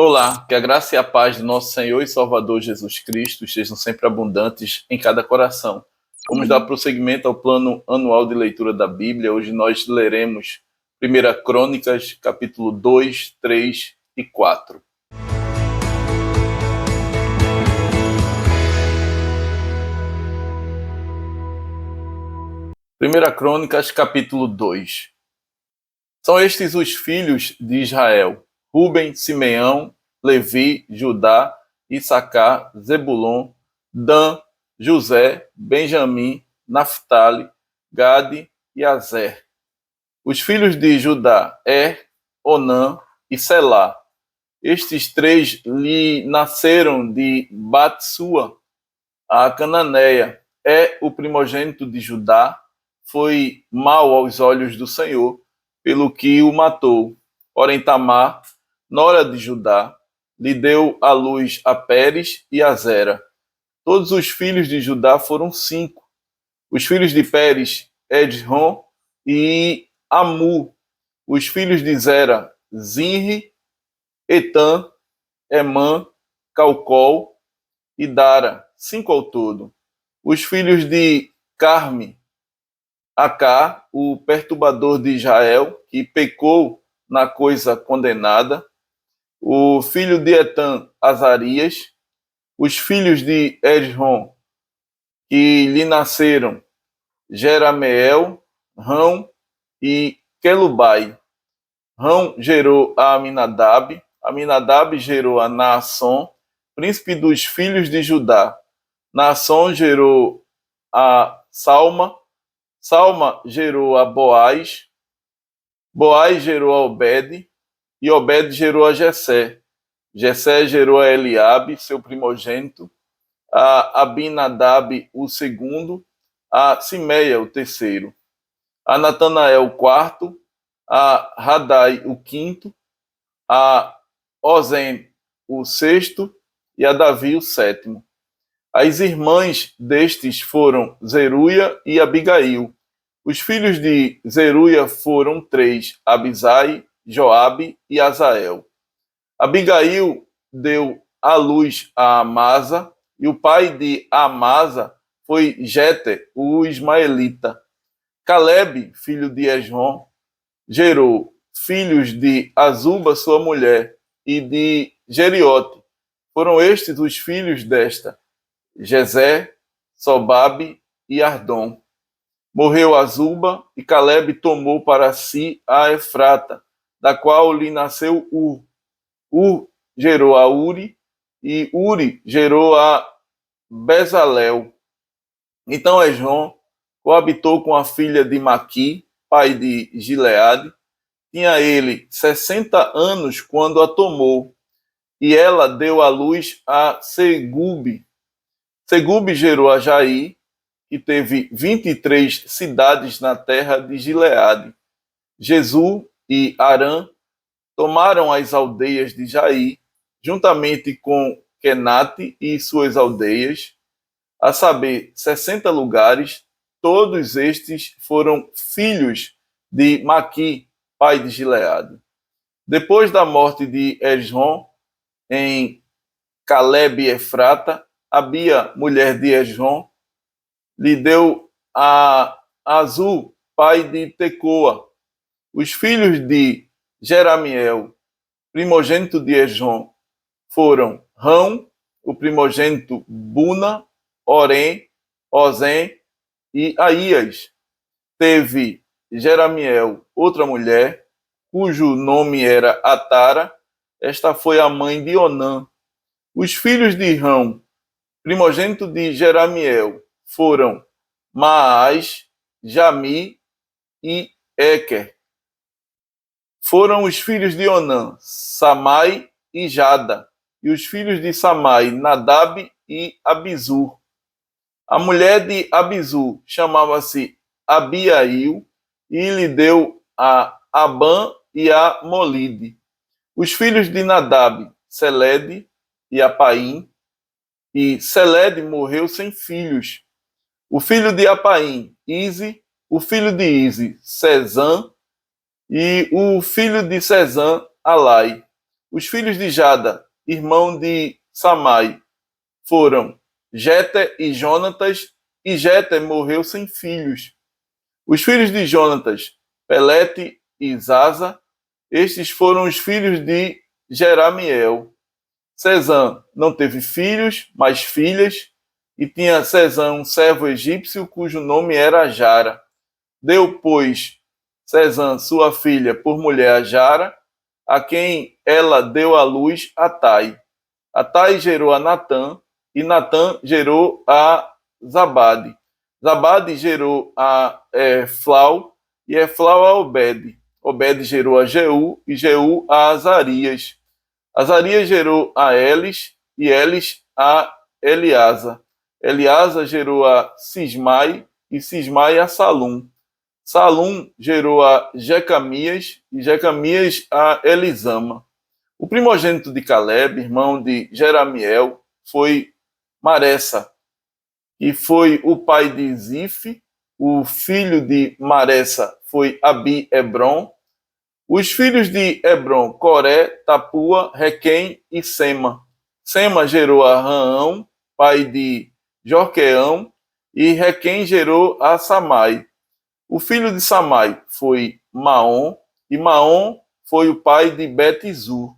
Olá, que a graça e a paz do nosso Senhor e Salvador Jesus Cristo estejam sempre abundantes em cada coração. Vamos dar prosseguimento ao plano anual de leitura da Bíblia. Hoje nós leremos 1 Crônicas, capítulo 2, 3 e 4. Primeira Crônicas, capítulo 2. São estes os filhos de Israel: Ruben, Simeão, Levi, Judá, Issacar, Zebulon, Dan, José, Benjamim, Naftali, Gade e Azer. Os filhos de Judá: Onã e Selá. Estes três lhe nasceram de Batsua, a cananeia. O primogênito de Judá, foi mau aos olhos do Senhor, pelo que o matou. Porém, Tamar, nora de Judá, lhe deu à luz a Pérez e a Zera. Todos os filhos de Judá foram 5. Os filhos de Pérez: Edron e Amu. Os filhos de Zera: Zinri, Etan, Emã, Calcol e Dara. 5 ao todo. Os filhos de Carme: Acá, o perturbador de Israel, que pecou na coisa condenada. O filho de Etan: Azarias. Os filhos de Edron, que lhe nasceram: Jerameel, Rão e Quelubai. Rão gerou a Aminadab. Aminadab gerou a Naasson, príncipe dos filhos de Judá. Naasson gerou a Salma. Salma gerou a Boaz. Boaz gerou a Obed. E Obed gerou a Jessé. Jessé gerou a Eliabe, seu primogênito, a Abinadab, o segundo, a Simeia, o terceiro, a Natanael, o quarto, a Radai, o quinto, a Ozen, o sexto, e a Davi, o sétimo. As irmãs destes foram Zeruia e Abigail. Os filhos de Zeruia foram 3, Abisai, Joabe e Azael. Abigail deu à luz a Amasa, e o pai de Amasa foi Jeter, o ismaelita. Calebe, filho de Esrom, gerou filhos de Azuba, sua mulher, e de Jeriote. Foram estes os filhos desta: Jezé, Sobabe e Ardom. Morreu Azuba, e Calebe tomou para si a Efrata, da qual lhe nasceu Ur. Ur gerou a Uri, e Uri gerou a Bezalel. Então Esrom coabitou com a filha de Maqui, pai de Gileade. Tinha ele 60 anos quando a tomou, e ela deu à luz a Segube. Segube gerou a Jair, que teve 23 cidades na terra de Gileade. Jesu e Arã tomaram as aldeias de Jair, juntamente com Kenate e suas aldeias, a saber, 60 lugares. Todos estes foram filhos de Maqui, pai de Gileade. Depois da morte de Esrom, em Calebe e Efrata, Abia, mulher de Esrom, lhe deu a Azu, pai de Tecoa. Os filhos de Jeramiel, primogênito de Esrom, foram Rão, o primogênito, Buna, Orem, Ozen e Aías. Teve Jeramiel outra mulher, cujo nome era Atara. Esta foi a mãe de Onã. Os filhos de Rão, primogênito de Jeramiel, foram Maás, Jami e Eker. Foram os filhos de Onã, Samai e Jada. E os filhos de Samai, Nadab e Abizur. A mulher de Abizur chamava-se Abiail, e lhe deu a Abã e a Molide. Os filhos de Nadab, Selede e Apaim. E Selede morreu sem filhos. O filho de Apaim, Ize. O filho de Ize, Sezã. E o filho de Sezã, Alai. Os filhos de Jada, irmão de Samai, foram Jeter e Jonatas, e Jeter morreu sem filhos. Os filhos de Jonatas, Pelete e Zaza, estes foram os filhos de Jeramiel. Cesã não teve filhos, mas filhas, e tinha Cesã um servo egípcio, cujo nome era Jara. Deu, pois, Cesã sua filha por mulher a Jara, a quem ela deu à luz Atai. Atai gerou a Natã, e Natã gerou a Zabade. Zabade gerou a Eflau, e Eflau a Obed. Obed gerou a Jeú, e Jeú a Azarias. Azarias gerou a Elis, e Elis a Eliasa. Eliasa gerou a Sismai, e Sismai a Salum. Salum gerou a Jecamias, e Jecamias a Elisama. O primogênito de Caleb, irmão de Jeramiel, foi Maressa, que foi o pai de Zif. O filho de Maressa foi Abi-Hebron. Os filhos de Hebron, Coré, Tapua, Requém e Sema. Sema gerou a Raão, pai de Jorqueão, e Requém gerou a Samai. O filho de Samai foi Maom, e Maom foi o pai de Bet-Zur.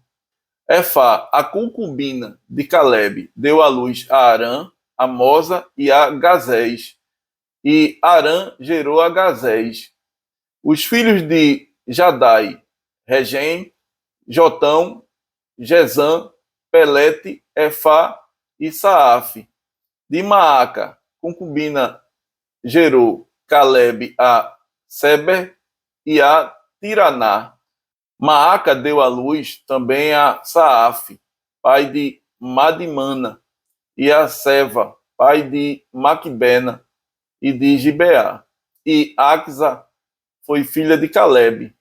Efá, a concubina de Caleb, deu à luz a Arã, a Mosa e a Gazés. E Arã gerou a Gazés. Os filhos de Jadai, Regem, Jotão, Jezã, Pelete, Efá e Saaf. De Maaca, concubina, gerou Caleb a Seber e a Tiraná. Maaca deu à luz também a Saaf, pai de Madimana, e a Seva, pai de Maquibena e de Gibeá. E Axa foi filha de Caleb.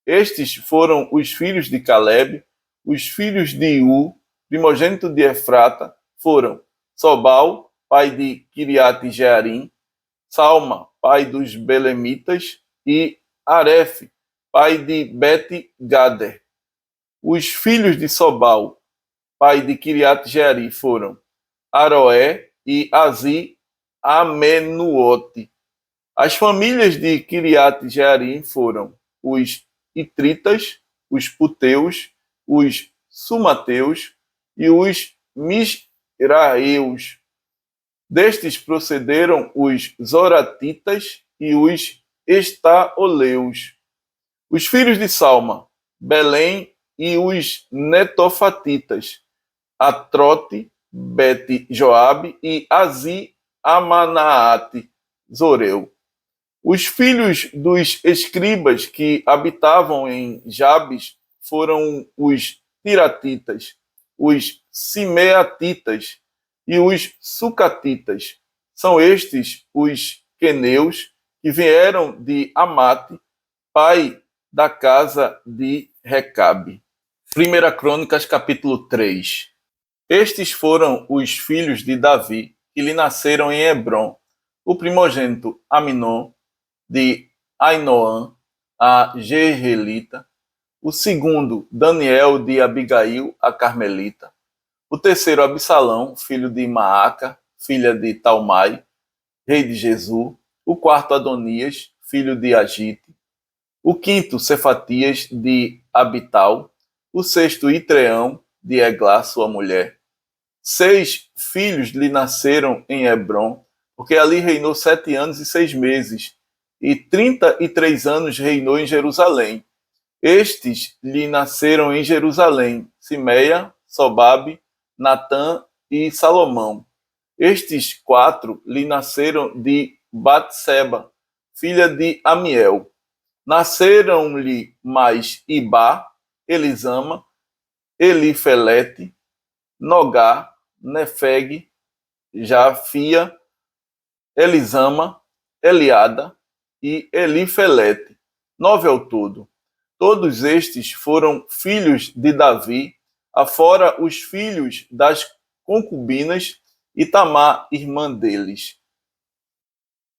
Estes foram os filhos de Caleb. Os filhos de Iu, primogênito de Efrata, foram Sobal, pai de Kiriat Jearim, Salma, pai dos Belemitas, e Aref, pai de Bet-Gader. Os filhos de Sobal, pai de Kiriat Jearim, foram Aroé e Azi Amenuote. As famílias de Kiriat Jearim foram os Itritas, os Puteus, os Sumateus e os Misraeus. Destes procederam os Zoratitas e os Estaoleus. Os filhos de Salma, Belém e os Netofatitas, Atrote, Bet-Joabe e Azi Amanaate, Zoreu. Os filhos dos escribas que habitavam em Jabes foram os Tiratitas, os Simeatitas e os Sucatitas. São estes os queneus que vieram de Amate, pai da casa de Recabe. 1 Crônicas, capítulo 3. Estes foram os filhos de Davi, que lhe nasceram em Hebron. O primogênito Aminon, de Ainoã, a Jerelita. O segundo, Daniel, de Abigail, a Carmelita. O terceiro, Absalão, filho de Maaca, filha de Talmai, rei de Jesu. O quarto, Adonias, filho de Agite. O quinto, Cefatias, de Abital. O sexto, Itreão, de Eglá, sua mulher. 6 filhos lhe nasceram em Hebron, porque ali reinou 7 anos e 6 meses, e 33 anos reinou em Jerusalém. Estes lhe nasceram em Jerusalém, Simeia, Sobabe, Natã e Salomão. Estes 4 lhe nasceram de Batseba, filha de Amiel. Nasceram-lhe mais Ibá, Elisama, Elifelete, Nogá, Nefeg, Jafia, Elisama, Eliada e Elifelete, 9 ao todo. Todos estes foram filhos de Davi, afora os filhos das concubinas e Tamar, irmã deles.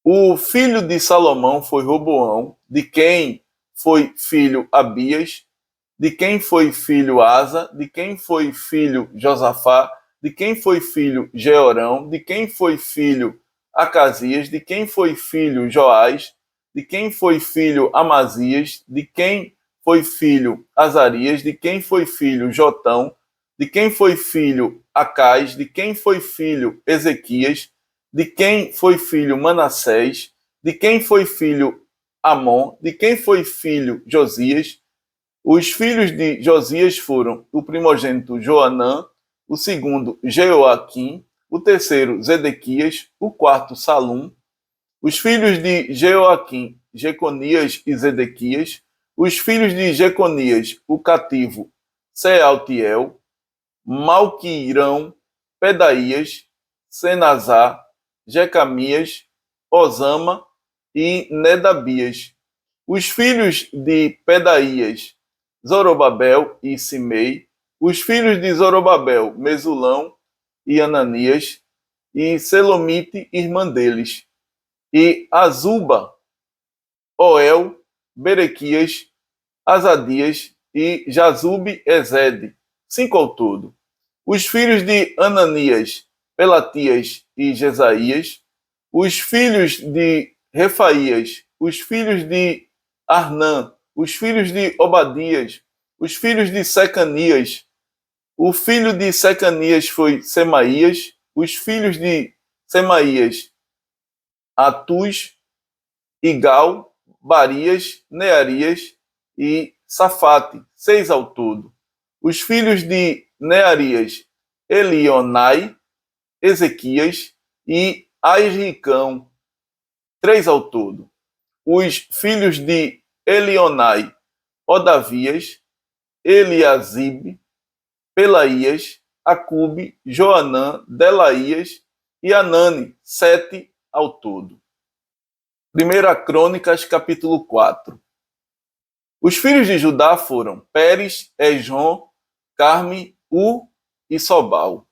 O filho de Salomão foi Roboão, de quem foi filho Abias, de quem foi filho Asa, de quem foi filho Josafá, de quem foi filho Jeorão, de quem foi filho Acasias, de quem foi filho Joás, de quem foi filho Amazias, de quem foi filho Azarias, de quem foi filho Jotão, de quem foi filho Acais, de quem foi filho Ezequias, de quem foi filho Manassés, de quem foi filho Amon, de quem foi filho Josias. Os filhos de Josias foram o primogênito Joanã, o segundo Jeoaquim, o terceiro Zedequias, o quarto Salum. Os filhos de Jeoaquim, Jeconias e Zedequias. Os filhos de Jeconias, o cativo Sealtiel, Malquirão, Pedaías, Senazar, Jecamias, Osama e Nedabias. Os filhos de Pedaías, Zorobabel e Simei. Os filhos de Zorobabel, Mesulão e Ananias, e Selomite, irmã deles. E Azuba, Oel, Berequias, Azadias e Jazube-Ezede, 5 ao todo. Os filhos de Ananias, Pelatias e Jesaías. Os filhos de Refaías, os filhos de Arnã, os filhos de Obadias, os filhos de Secanias. O filho de Secanias foi Semaías, os filhos de Semaías, Atus, Igal, Barias, Nearias e Safate, 6 ao todo. Os filhos de Nearias, Elionai, Ezequias e Airicão, 3 ao todo. Os filhos de Elionai, Odavias, Eliasibe, Pelaías, Acube, Joanã, Delaías e Anani, 7 ao todo. 1 Crônicas, capítulo 4. Os filhos de Judá foram Pérez, Esrom, Carme, e Sobal.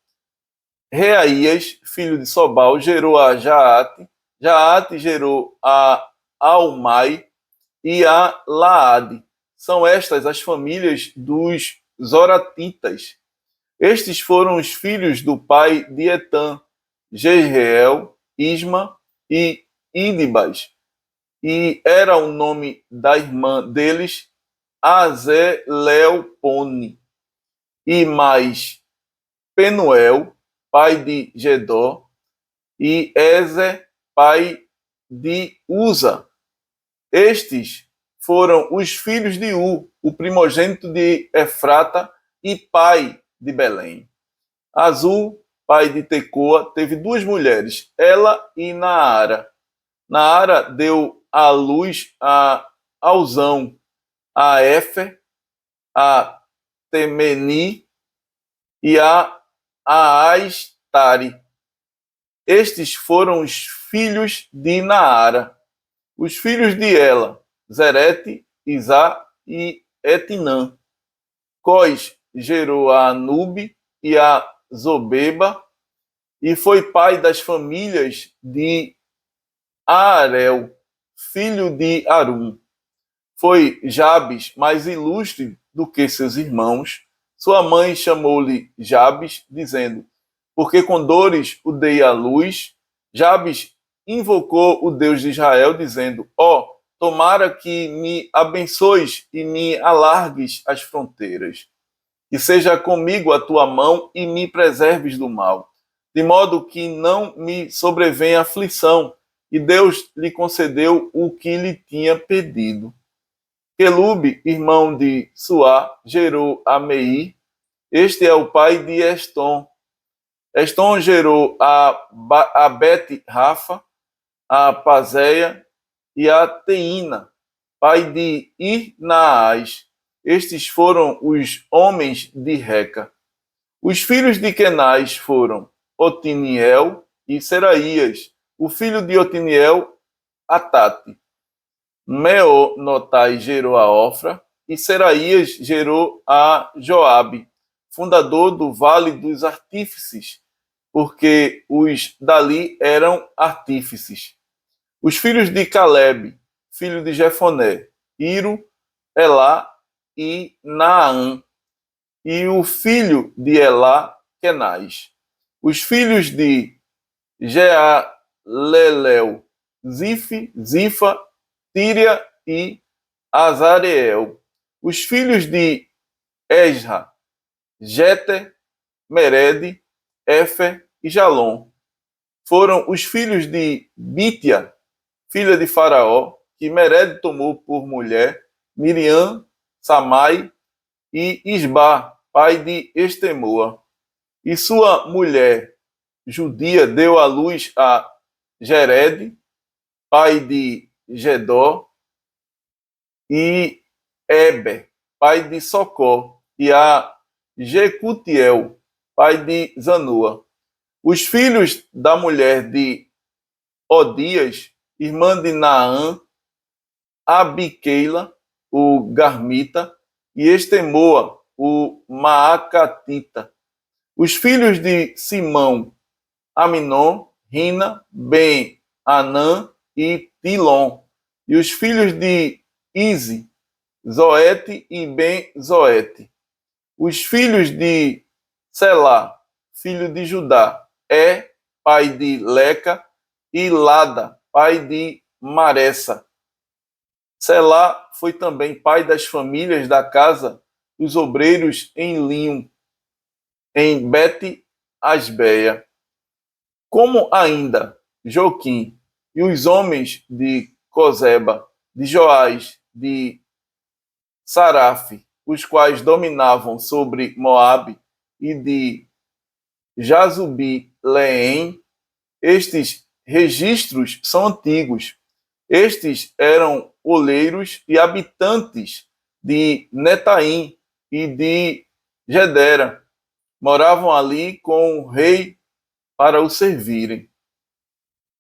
Reaías, filho de Sobal, gerou a Jaate, Jaate gerou a Almai e a Laade. São estas as famílias dos Zoratitas. Estes foram os filhos do pai de Etã, Jezreel, Isma e Idibas. E era o nome da irmã deles, Azeleopone. E mais Penuel, pai de Gedó, e Ezer, pai de Uza. Estes foram os filhos de o primogênito de Efrata e pai de Belém. Azul, pai de Tecoa, teve 2 mulheres, ela e Naara. Naara deu à luz a Alzão, a Éfer, a Temeni e a Astari. Estes foram os filhos de Naara. Os filhos de Ela, Zerete, Isá e Etinã. Cós gerou a Anube e a Zobeba, e foi pai das famílias de Aarel, filho de Arum. Foi Jabes mais ilustre do que seus irmãos. Sua mãe chamou-lhe Jabes, dizendo: porque com dores o dei à luz. Jabes invocou o Deus de Israel, dizendo: ó, tomara que me abençoes e me alargues as fronteiras. E seja comigo a tua mão e me preserves do mal, de modo que não me sobrevenha aflição. E Deus lhe concedeu o que lhe tinha pedido. Quelube, irmão de Suá, gerou a Meir. Este é o pai de Estom. Estom gerou a Bet-Rafa, a Pazéia e a Teína, pai de Irnaás. Estes foram os homens de Reca. Os filhos de Kenaz foram Otiniel e Seraías. O filho de Otiniel, Atate. Meonotai gerou a Ofra e Seraías gerou a Joabe, fundador do Vale dos Artífices, porque os dali eram artífices. Os filhos de Caleb, filho de Jefoné, Iro, Elá e Naã, e o filho de Elá, Kenaz. Os filhos de Jealelel, Zifa, Tíria e Azareel. Os filhos de Esra, Jeter, Mered, Éfer e Jalom. Foram os filhos de Bítia, filha de Faraó, que Mered tomou por mulher, Miriam, Samai e Isbá, pai de Estemoa. E sua mulher judia deu à luz a Jered, pai de Gedó, e Eber, pai de Socó, e a Jecutiel, pai de Zanua. Os filhos da mulher de Odias, irmã de Naã, Abiqueila, o Garmita, e Estemoa, o Maacatita. Os filhos de Simão, Aminon, Rina, Ben, Anã e Tilon. E os filhos de Ize, Zoete e Ben Zoete. Os filhos de Selá, filho de Judá, pai de Leca, e Lada, pai de Maressa. Selá foi também pai das famílias da casa dos obreiros em linho, em Bet-Asbeia. Como ainda Joquim e os homens de Cozeba, de Joás, de Saraf, os quais dominavam sobre Moabe, e de Jazubi-Leém, estes registros são antigos. Estes eram oleiros e habitantes de Netaim e de Gedera. Moravam ali com o rei para o servirem.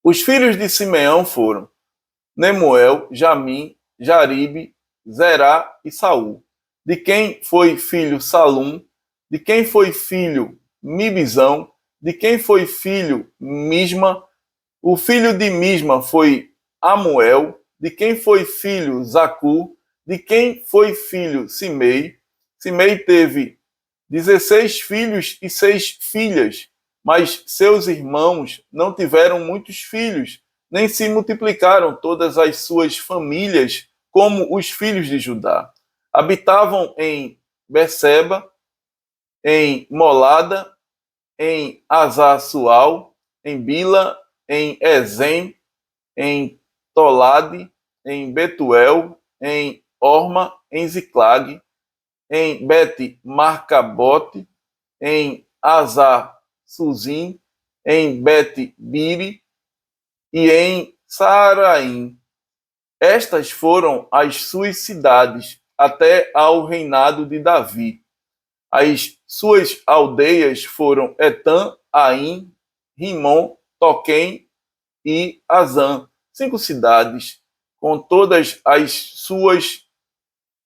Os filhos de Simeão foram Nemuel, Jamim, Jaribe, Zerá e Saul. De quem foi filho Salum, de quem foi filho Mibizão, de quem foi filho Misma. O filho de Misma foi Amuel, de quem foi filho Zacu, de quem foi filho Simei. Simei teve 16 filhos e 6 filhas, mas seus irmãos não tiveram muitos filhos, nem se multiplicaram todas as suas famílias como os filhos de Judá. Habitavam em Beceba, em Molada, em Azar-Sual, em Bila, em Ezem, em Tolade, em Betuel, em Orma, em Ziclag, em Bet-Marcabote, em Azar-Suzim, em Bet-Biri e em Saaraim. Estas foram as suas cidades até ao reinado de Davi. As suas aldeias foram Etam, Aim, Rimon, Toquém e Azã, 5 cidades, com todas as suas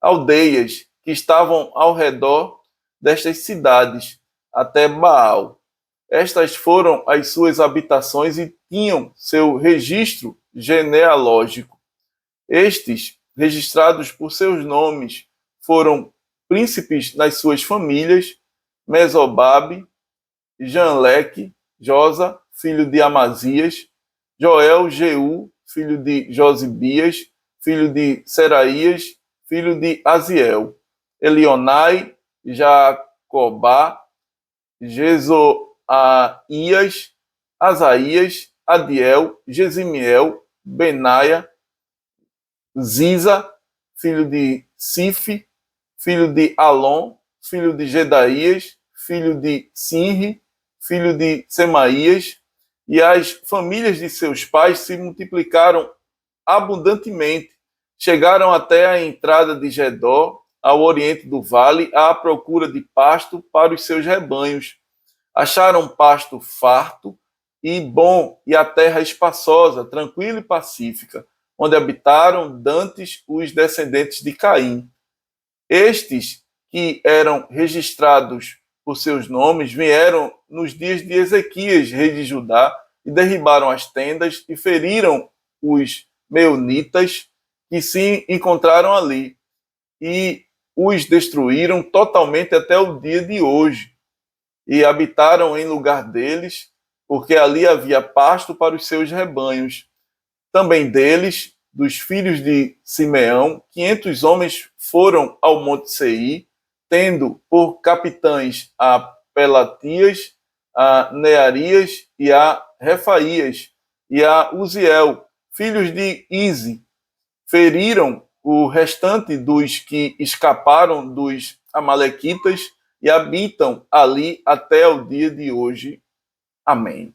aldeias que estavam ao redor destas cidades, até Baal. Estas foram as suas habitações e tinham seu registro genealógico. Estes, registrados por seus nomes, foram príncipes nas suas famílias: Mesobabe, Janleque, Josa, filho de Amazias, Joel, Jeú, filho de Josibias, filho de Seraías, filho de Aziel, Elionai, Jacobá, Jezoaías, Asaías, Adiel, Gesimiel, Benaia, Ziza, filho de Sif, filho de Alon, filho de Gedaías, filho de Sinri, filho de Semaías, e as famílias de seus pais se multiplicaram abundantemente. Chegaram até a entrada de Gedó, ao oriente do vale, à procura de pasto para os seus rebanhos. Acharam pasto farto e bom, e a terra espaçosa, tranquila e pacífica, onde habitaram dantes os descendentes de Caim. Estes, que eram registrados por seus nomes, vieram nos dias de Ezequias, rei de Judá, e derribaram as tendas e feriram os meunitas que se encontraram ali. E os destruíram totalmente até o dia de hoje, e habitaram em lugar deles, porque ali havia pasto para os seus rebanhos. Também deles, dos filhos de Simeão, 500 homens foram ao Monte Seir, tendo por capitães a Pelatias, a Nearias e a Refaías, e a Uziel, filhos de Ize. Feriram o restante dos que escaparam dos amalequitas e habitam ali até o dia de hoje. Amém.